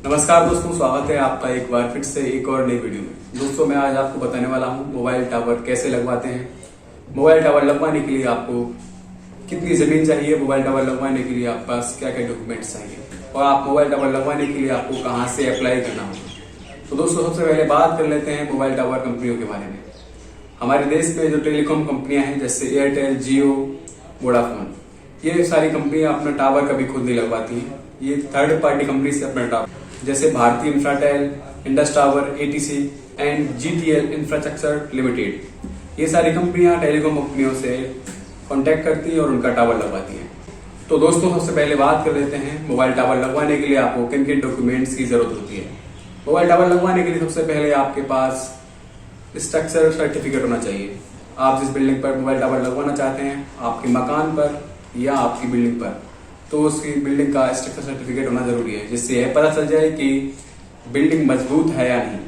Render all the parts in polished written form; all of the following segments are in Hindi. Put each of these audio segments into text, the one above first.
नमस्कार दोस्तों, स्वागत है आपका एक बार फिर से एक और नई वीडियो में। दोस्तों मैं आज आपको बताने वाला हूं मोबाइल टावर कैसे लगवाते हैं। मोबाइल टावर लगवाने के लिए आपको कितनी जमीन चाहिए, मोबाइल टावर लगवाने के लिए आपके पास क्या क्या डॉक्यूमेंट्स चाहिए और आप मोबाइल टावर लगवाने के लिए आपको कहां से अप्लाई करना होगा। तो दोस्तों सबसे पहले बात कर लेते हैं मोबाइल टावर कंपनियों के बारे में। हमारे देश में जो टेलीकॉम कंपनियां हैं जैसे एयरटेल, जियो, वोडाफोन, ये सारी कंपनियां अपना टावर कभी खुद नहीं लगवाती हैं। ये थर्ड पार्टी कंपनी से अपना टावर, जैसे Bharti Infratel, Indus tower, ATC and GTL infrastructure limited, ये सारी कंपनियां टेलीकॉम कंपनियों से कांटेक्ट करती हैं और उनका टावर लगवाती हैं। तो दोस्तों सबसे पहले बात कर लेते हैं मोबाइल टावर लगवाने के लिए आपको किन किन डॉक्यूमेंट्स की जरूरत होती है। मोबाइल टावर लगवाने के लिए सबसे पहले आपके पास स्ट्रक्चर सर्टिफिकेट होना चाहिए। आप जिस बिल्डिंग पर मोबाइल टावर लगवाना चाहते हैं, आपके मकान पर या आपकी बिल्डिंग पर, तो उसकी बिल्डिंग का स्ट्रक्चर सर्टिफिकेट होना जरूरी है, जिससे यह पता चल जाए कि बिल्डिंग मजबूत है या नहीं।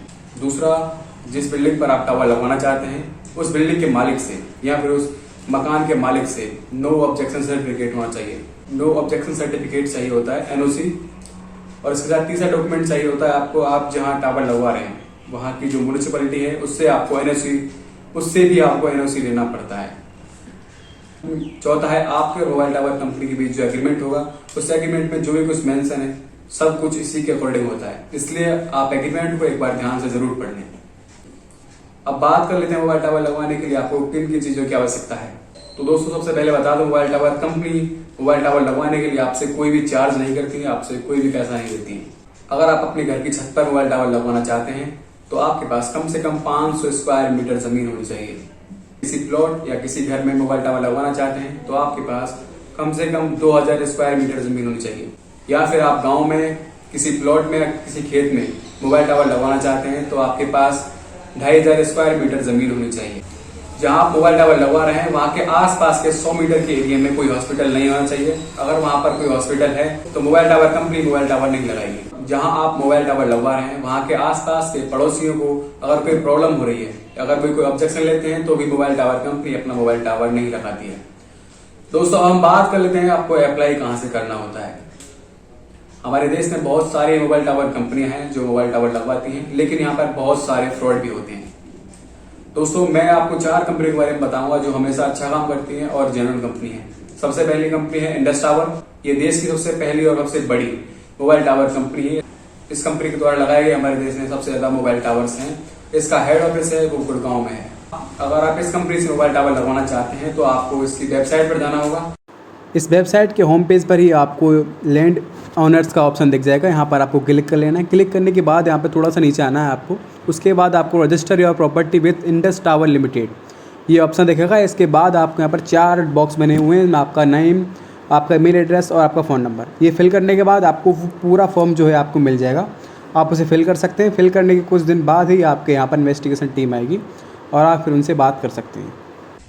दूसरा, जिस बिल्डिंग पर आप टावर लगवाना चाहते हैं उस बिल्डिंग के मालिक से या फिर उस मकान के मालिक से नो ऑब्जेक्शन सर्टिफिकेट होना चाहिए। नो ऑब्जेक्शन सर्टिफिकेट चाहिए होता है एनओसी, और इसके साथ तीसरा डॉक्यूमेंट चाहिए होता है आपको, आप जहां टावर लगवा रहे हैं वहां की जो म्युनिसिपैलिटी है उससे भी आपको एनओसी लेना पड़ता है। चौथा है आपके मोबाइल टावर कंपनी के बीच जो एग्रीमेंट होगा, उस एग्रीमेंट में जो भी कुछ मेंशन है सब कुछ इसी के अकॉर्डिंग होता है, इसलिए आप एग्रीमेंट को एक बार ध्यान से जरूर पढ़ लें। अब बात कर लेते हैं मोबाइल टावर लगवाने के लिए आपको किन किन चीजों की आवश्यकता है। तो दोस्तों सबसे पहले बता दो, mobile tower company mobile tower लगवाने के लिए आपसे कोई भी चार्ज नहीं करती है, आपसे कोई भी पैसा नहीं लेती है। अगर आप अपने घर की छत पर मोबाइल टावर लगवाना चाहते हैं तो आपके पास कम से कम 500 स्क्वायर मीटर जमीन होनी चाहिए। किसी प्लॉट या किसी घर में मोबाइल टावर लगवाना चाहते हैं तो आपके पास कम से कम 2000 स्क्वायर मीटर जमीन होनी चाहिए। या फिर आप गांव में किसी प्लॉट में या किसी खेत में मोबाइल टावर लगवाना चाहते हैं तो आपके पास 2500 स्क्वायर मीटर जमीन होनी चाहिए। जहां आप मोबाइल टावर लगवा रहे हैं वहां के आसपास के 100 मीटर के एरिया में कोई हॉस्पिटल नहीं होना चाहिए। अगर वहां पर कोई हॉस्पिटल है तो mobile tower company mobile tower नहीं लगाएगी। जहां आप मोबाइल टावर लगवा रहे हैं वहां के आसपास के पड़ोसियों को अगर कोई प्रॉब्लम हो रही है, अगर कोई ऑब्जेक्शन लेते हैं तो भी मोबाइल टावर कंपनी अपना मोबाइल टावर नहीं लगाती है। दोस्तों हम बात कर लेते हैं आपको अप्लाई कहां से करना होता है। हमारे देश में बहुत सारी मोबाइल टावर कंपनियां हैं जो मोबाइल टावर लगवाती हैं, लेकिन यहाँ पर बहुत सारे फ्रॉड भी होते हैं। दोस्तों मैं आपको 4 कंपनी के बारे में बताऊंगा जो हमेशा अच्छा काम करती है और जेन्युइन कंपनी है। सबसे पहली कंपनी है इंडस टावर। ये देश की सबसे पहली और सबसे बड़ी मोबाइल टावर कंपनी है। इस कंपनी के द्वारा लगाए गए हमारे देश में सबसे ज्यादा मोबाइल टावर्स हैं। इसका हेड ऑफिस है वो गुड़गांव में है। अगर आप इस कंपनी से मोबाइल टावर लगवाना चाहते हैं तो आपको इसकी वेबसाइट पर जाना होगा। इस वेबसाइट के होम पेज पर ही आपको लैंड ऑनर्स का ऑप्शन दिख जाएगा। यहाँ पर आपको क्लिक कर लेना है। क्लिक करने के बाद यहाँ पर थोड़ा सा नीचे आना है आपको। उसके बाद आपको register your property with Indus tower limited, ये ऑप्शन दिखेगा। इसके बाद आपको यहाँ पर 4 बॉक्स बने हुए हैं, आपका नेम, आपका ईमेल एड्रेस और आपका फ़ोन नंबर। ये फिल करने के बाद आपको पूरा फॉर्म जो है आपको मिल जाएगा। आप उसे फिल कर सकते हैं। फिल करने के कुछ दिन बाद ही आपके यहाँ पर इन्वेस्टिगेशन टीम आएगी और आप फिर उनसे बात कर सकते हैं।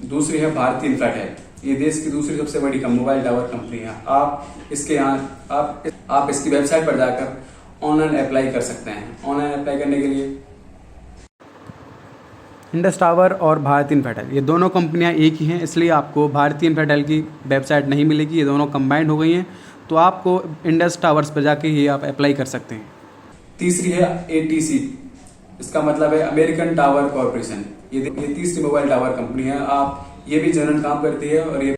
दूसरी है भारती इंफ्राटेल। ये देश की दूसरी सबसे बड़ी मोबाइल टावर कंपनी है। आप इसकी वेबसाइट पर जाकर ऑनलाइन अप्लाई कर सकते हैं। ऑनलाइन अप्लाई करने के लिए इंडस टावर और भारती इंफ्राटेल ये दोनों कंपनियां एक ही हैं, इसलिए आपको भारती इंफ्राटेल की वेबसाइट नहीं मिलेगी। ये दोनों कंबाइंड हो गई हैं, तो आपको इंडस टावर्स पर जाके ही आप अप्लाई कर सकते हैं। तीसरी है एटीसी, इसका मतलब है अमेरिकन टावर कॉर्पोरेशन। ये तीसरी मोबाइल टावर कंपनी है। आप ये भी जेन्युइन काम करती है। और ये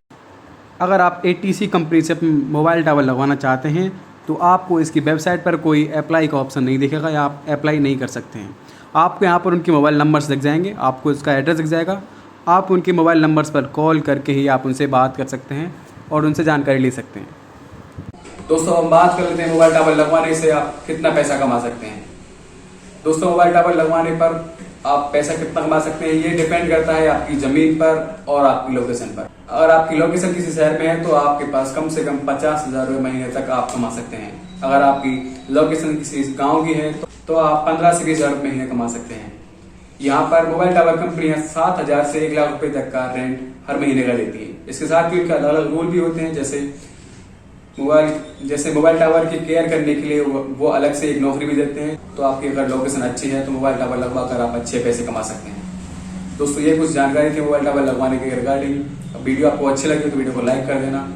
अगर आप एटीसी कंपनी से मोबाइल टावर लगवाना चाहते हैं तो आपको इसकी वेबसाइट पर कोई अप्लाई का ऑप्शन नहीं दिखेगा या आप अप्लाई नहीं कर सकते हैं। आपको यहाँ पर उनके मोबाइल नंबर्स दिख जाएंगे, आपको इसका एड्रेस दिख जाएगा। आप उनके मोबाइल नंबर्स पर कॉल करके ही आप उनसे बात कर सकते हैं और उनसे जानकारी ले सकते हैं। दोस्तों हम बात कर लेते हैं मोबाइल टावर लगवाने से आप कितना पैसा कमा सकते हैं। दोस्तों मोबाइल टावर लगवाने पर आप पैसा कितना कमा सकते हैं ये डिपेंड करता है आपकी जमीन पर और आपकी लोकेशन पर। अगर आपकी लोकेशन किसी शहर में है तो आपके पास कम से कम 50,000 रुपये महीने तक आप कमा सकते हैं। अगर आपकी लोकेशन किसी गांव की है तो आप 15 से 20 हजार महीने कमा सकते हैं। यहाँ पर मोबाइल टावर कंपनियां 7,000 से 1 लाख रुपए तक का रेंट हर महीने का लेती है। इसके साथ ही उनके अलग अलग रूल भी होते हैं, जैसे मोबाइल टावर की केयर करने के लिए वो अलग से एक नौकरी भी देते हैं। तो आपकी अगर लोकेशन अच्छी है तो मोबाइल टावर लगवा कर आप अच्छे पैसे कमा सकते हैं। दोस्तों ये कुछ जानकारी थी मोबाइल टावर लगवाने के रिगार्डिंग। वीडियो आपको अच्छी लगी तो वीडियो को लाइक कर देना।